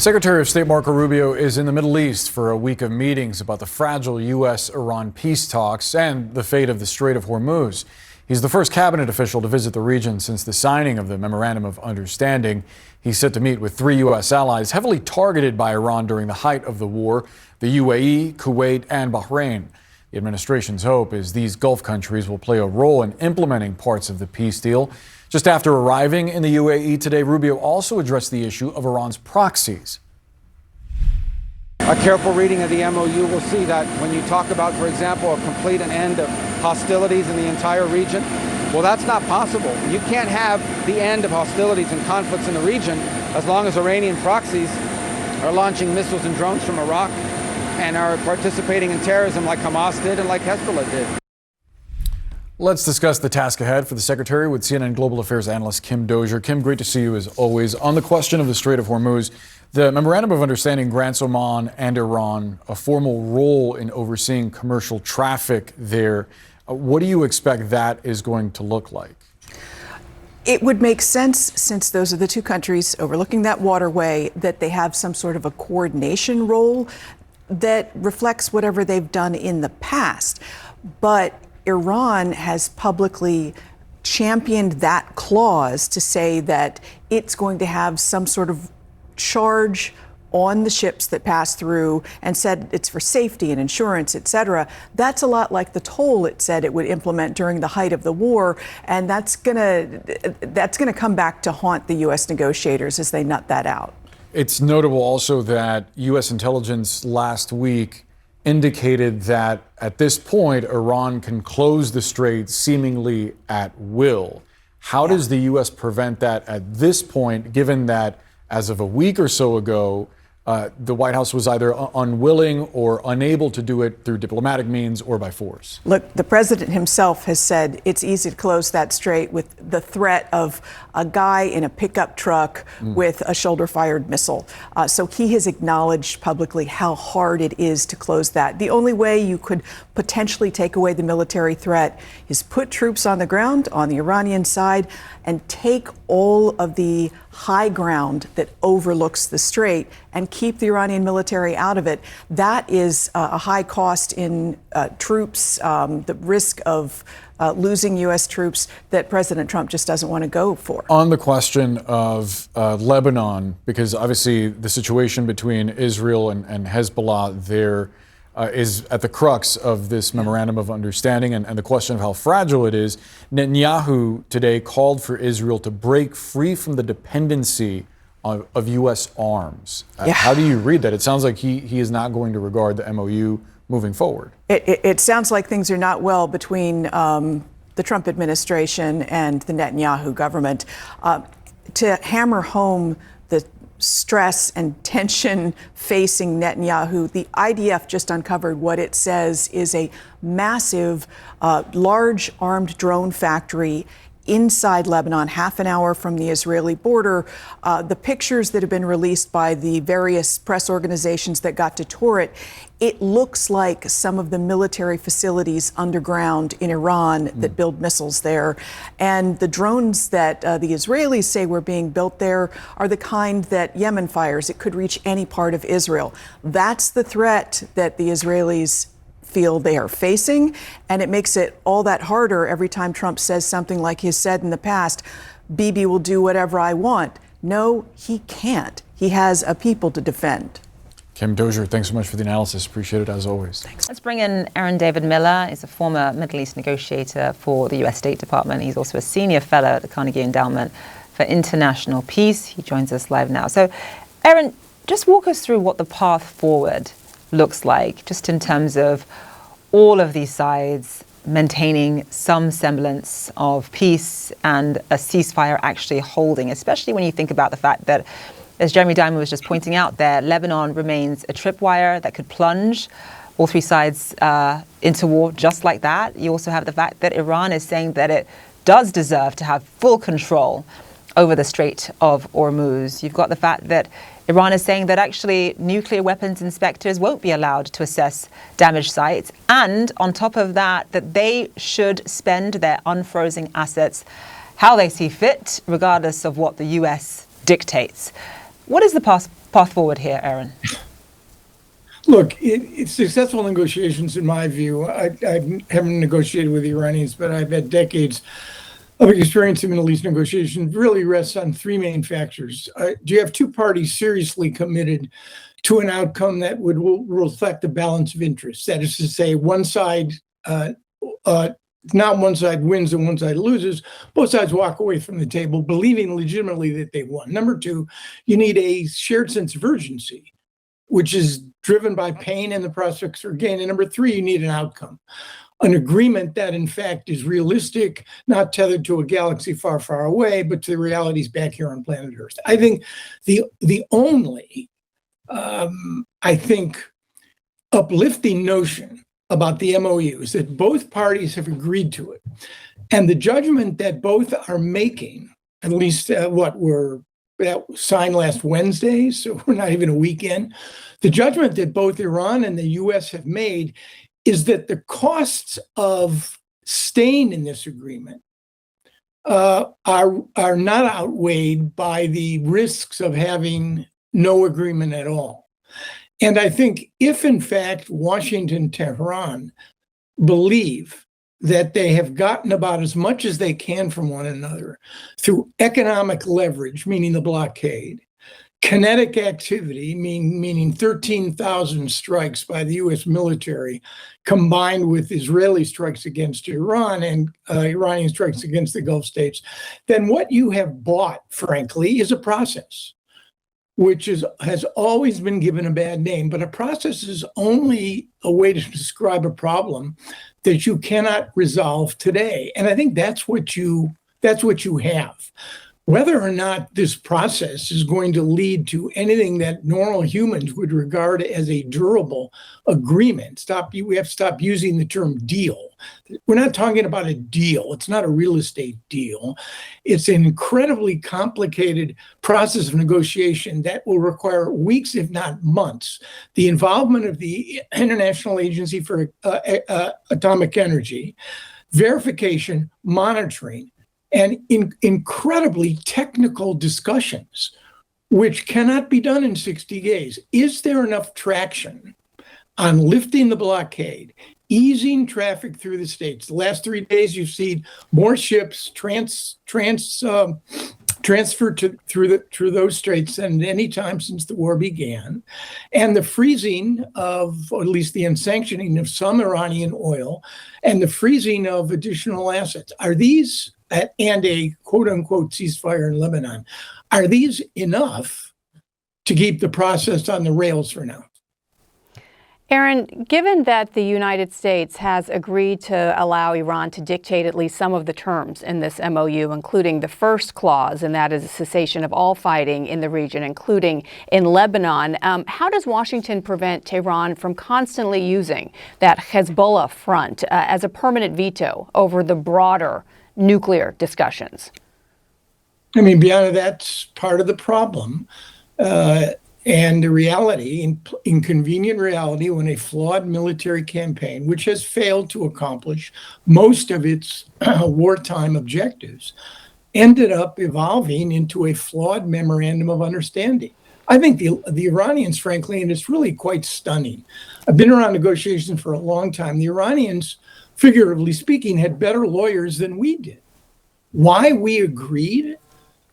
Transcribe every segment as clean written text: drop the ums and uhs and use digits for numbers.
Secretary of State Marco Rubio is in the Middle East for a week of meetings about the fragile U.S.-Iran peace talks and the fate of the Strait of Hormuz. He's the first cabinet official to visit the region since the signing of the Memorandum of Understanding. He's set to meet with 3 U.S. allies heavily targeted by Iran during the height of the war: the UAE, Kuwait, and Bahrain. The administration's hope is these Gulf countries will play a role in implementing parts of the peace deal. Just after arriving in the UAE today, Rubio also addressed the issue of Iran's proxies. A careful reading of the MOU will see that when you talk about, for example, a complete and end of hostilities in the entire region, well, that's not possible. You can't have the end of hostilities and conflicts in the region as long as Iranian proxies are launching missiles and drones from Iraq and are participating in terrorism like Hamas did and like Hezbollah did. Let's discuss the task ahead for the Secretary with CNN Global Affairs analyst Kim Dozier. Kim, great to see you as always. On the question of the Strait of Hormuz, the Memorandum of Understanding grants Oman and Iran a formal role in overseeing commercial traffic there. What do you expect that is going to look like? It would make sense, since those are the two countries overlooking that waterway, that they have some sort of a coordination role that reflects whatever they've done in the past. But Iran has publicly championed that clause to say that it's going to have some sort of charge on the ships that pass through, and said it's for safety and insurance, et cetera. That's a lot like the toll it said it would implement during the height of the war, and that's gonna come back to haunt the U.S. negotiators as they nut that out. It's notable also that U.S. intelligence last week indicated that at this point, Iran can close the strait seemingly at will. How does the U.S. prevent that at this point, given that as of a week or so ago, the White House was either unwilling or unable to do it through diplomatic means or by force? Look, the president himself has said it's easy to close that strait with the threat of a guy in a pickup truck with a shoulder-fired missile. So he has acknowledged publicly how hard it is to close that. The only way you could potentially take away the military threat is put troops on the ground on the Iranian side and take all of the high ground that overlooks the strait and keep the Iranian military out of it. That is a high cost in troops, the risk of losing U.S. troops that President Trump just doesn't want to go for. On the question of Lebanon, because obviously the situation between Israel and Hezbollah there is at the crux of this Memorandum of Understanding, and the question of how fragile it is. Netanyahu today called for Israel to break free from the dependency of U.S. arms. How do you read that? It sounds like he is not going to regard the MOU moving forward. It sounds like things are not well between the Trump administration and the Netanyahu government. To hammer home the stress and tension facing Netanyahu, the IDF just uncovered what it says is a massive, large armed drone factory inside Lebanon, half an hour from the Israeli border. The pictures that have been released by the various press organizations that got to tour it, it looks like some of the military facilities underground in Iran that build missiles there. And the drones that the Israelis say were being built there are the kind that Yemen fires. It could reach any part of Israel. That's the threat that the Israelis feel they are facing, and it makes it all that harder every time Trump says something like he's said in the past, Bibi will do whatever I want. No, he can't. He has a people to defend. Kim Dozier, thanks so much for the analysis. Appreciate it as always. Thanks. Let's bring in Aaron David Miller. He's a former Middle East negotiator for the U.S. State Department. He's also a senior fellow at the Carnegie Endowment for International Peace. He joins us live now. So, Aaron, just walk us through what the path forward looks like, just in terms of all of these sides maintaining some semblance of peace and a ceasefire actually holding, especially when you think about the fact that, as Jeremy Diamond was just pointing out there, Lebanon remains a tripwire that could plunge all 3 sides into war just like that. You also have the fact that Iran is saying that it does deserve to have full control over the Strait of Hormuz. You've got the fact that Iran is saying that actually nuclear weapons inspectors won't be allowed to assess damaged sites. And on top of that, that they should spend their unfrozen assets how they see fit, regardless of what the U.S. dictates. What is the path forward here, Aaron? Look, it's successful negotiations, in my view. I haven't negotiated with the Iranians, but I've had decades of experience in Middle East negotiations. Really rests on three main factors. Do you have two parties seriously committed to an outcome that would reflect the balance of interests? That is to say, one side, not one side wins and one side loses. Both sides walk away from the table believing legitimately that they won. Number two, you need a shared sense of urgency, which is driven by pain and the prospects for gain. And number three, you need an outcome, an agreement that in fact is realistic, not tethered to a galaxy far, far away, but to the realities back here on planet Earth. I think the only, uplifting notion about the MOU is that both parties have agreed to it. And the judgment that both are making, at least that was signed last Wednesday, so we're not even a weekend. The judgment that both Iran and the US have made is that the costs of staying in this agreement are not outweighed by the risks of having no agreement at all. And I think if, in fact, Washington and Tehran believe that they have gotten about as much as they can from one another through economic leverage, meaning the blockade, kinetic activity, meaning 13,000 strikes by the U.S. military, combined with Israeli strikes against Iran and Iranian strikes against the Gulf states, then what you have bought, frankly, is a process, which has always been given a bad name. But a process is only a way to describe a problem that you cannot resolve today. And I think that's what you have. Whether or not this process is going to lead to anything that normal humans would regard as a durable agreement, we have to stop using the term deal. We're not talking about a deal. It's not a real estate deal. It's an incredibly complicated process of negotiation that will require weeks, if not months. The involvement of the International Agency for Atomic Energy, verification, monitoring, and incredibly technical discussions, which cannot be done in 60 days. Is there enough traction on lifting the blockade, easing traffic through the states? The last 3 days, you've seen more ships transferred through those straits than at any time since the war began, and the freezing of, or at least the unsanctioning of some Iranian oil, and the freezing of additional assets. Are these, and a quote-unquote ceasefire in Lebanon, are these enough to keep the process on the rails for now? Aaron, given that the United States has agreed to allow Iran to dictate at least some of the terms in this MOU, including the first clause, and that is a cessation of all fighting in the region, including in Lebanon, how does Washington prevent Tehran from constantly using that Hezbollah front as a permanent veto over the broader nuclear discussions? I mean, beyond that's part of the problem. And the reality, inconvenient reality, when a flawed military campaign, which has failed to accomplish most of its wartime objectives, ended up evolving into a flawed memorandum of understanding. I think the Iranians, frankly, and it's really quite stunning. I've been around negotiations for a long time. The Iranians, figuratively speaking, had better lawyers than we did. Why we agreed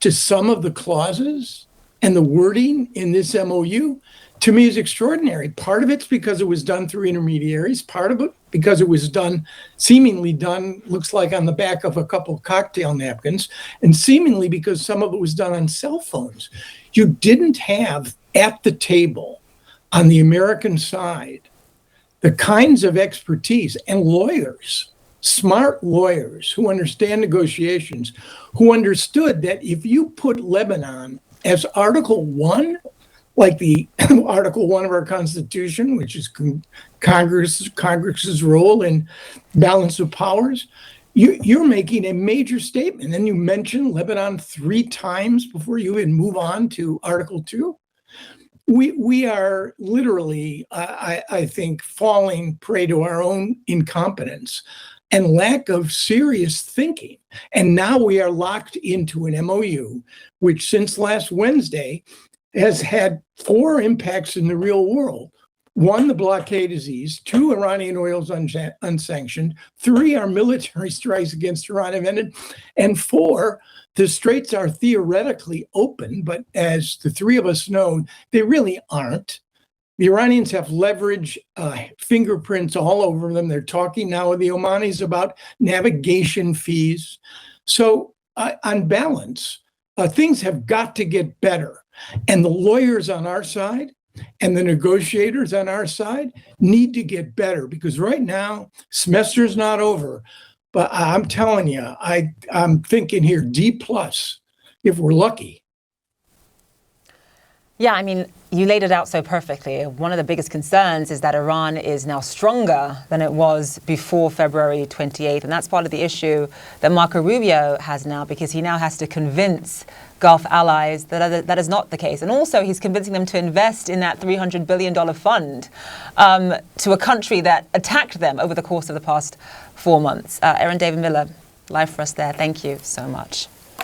to some of the clauses and the wording in this MOU, to me, is extraordinary. Part of it's because it was done through intermediaries. Part of it because it was seemingly done, looks like on the back of a couple of cocktail napkins, and seemingly because some of it was done on cell phones. You didn't have at the table on the American side the kinds of expertise and lawyers, smart lawyers who understand negotiations, who understood that if you put Lebanon as Article 1, like the Article 1 of our Constitution, which is Congress's role in balance of powers, you're making a major statement. And you mention Lebanon 3 times before you even move on to Article 2. We are literally, I think, falling prey to our own incompetence and lack of serious thinking. And now we are locked into an MOU, which since last Wednesday has had 4 impacts in the real world. 1, the blockade is eased. 2, Iranian oil is unsanctioned. 3, our military strikes against Iran have ended. And 4, the straits are theoretically open, but as the 3 of us know, they really aren't. The Iranians have leverage, fingerprints all over them. They're talking now with the Omanis about navigation fees. So on balance, things have got to get better. And the lawyers on our side and the negotiators on our side need to get better, because right now, semester's not over. But I'm telling you, I'm thinking here D+ if we're lucky. Yeah, I mean, you laid it out so perfectly. One of the biggest concerns is that Iran is now stronger than it was before February 28th. And that's part of the issue that Marco Rubio has now, because he now has to convince Gulf allies that that is not the case. And also he's convincing them to invest in that $300 billion fund to a country that attacked them over the course of the past 4 months. Erin David Miller, live for us there. Thank you so much.